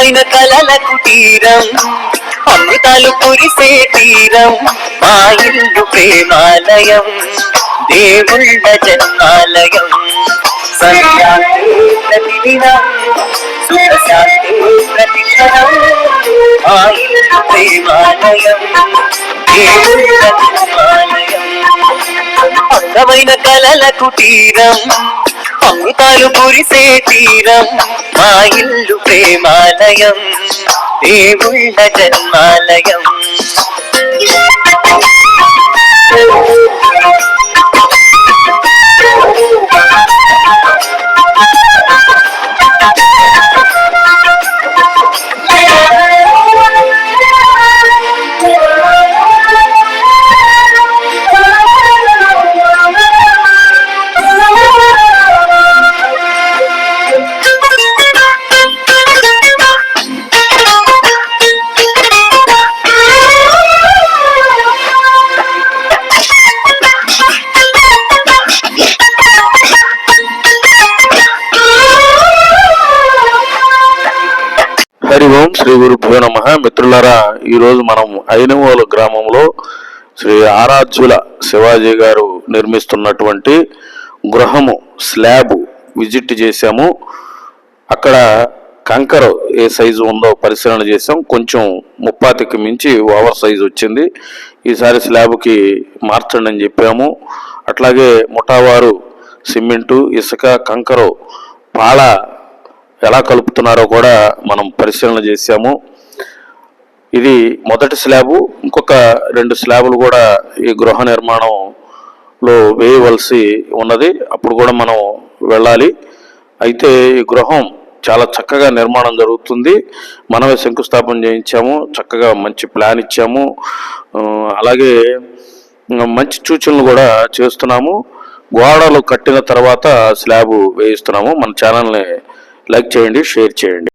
అందమైన కలల కుటీరం, అమృతాలు కురిసే తీరం, మా ఇల్లు ప్రేమాలయం, దేవుళ్ళ జన్మాలయం. సంశాంతి ప్రతిదినం, సుఖశాంతి ప్రతిక్షణం, మా ఇల్లు ప్రేమాలయం, దేవుళ్ళ జన్మాలయం. అందమైన కలల కుటీరం, అమృతాలు కురిసే తీరం, మా ఇల్లు ప్రేమాలయం, దేవుళ్ళ జన్మాలయం. హరి ఓం శ్రీ గురుభ్యో నమః. మిత్రులారా, ఈరోజు మనం ఐనవోలు గ్రామంలో శ్రీ ఆరాధ్యుల శివాజీ గారు నిర్మిస్తున్నటువంటి గృహము స్లాబ్ విజిట్ చేశాము. అక్కడ కంకర ఏ సైజు ఉందో పరిశీలన చేసాం. కొంచెం 30కి మించి ఓవర్ సైజు వచ్చింది. ఈసారి స్లాబ్కి మార్చండి అని చెప్పాము. అట్లాగే ముఠావారు సిమెంటు, ఇసుక, కంకర, పాళ ఎలా కలుపుతున్నారో కూడా మనం పరిశీలన చేశాము. ఇది మొదటి స్లాబు. ఇంకొక 2 స్లాబులు కూడా ఈ గృహ నిర్మాణంలో వేయవలసి ఉన్నది. అప్పుడు కూడా మనం వెళ్ళాలి. అయితే ఈ గృహం చాలా చక్కగా నిర్మాణం జరుగుతుంది. మనమే శంకుస్థాపన చేయించాము. చక్కగా మంచి ప్లాన్ ఇచ్చాము. అలాగే మంచి సూచనలు కూడా చేస్తున్నాము. గోడలు కట్టిన తర్వాత స్లాబ్ వేయిస్తున్నాము. మన ఛానల్ని లైక్ చేయండి, షేర్ చేయండి.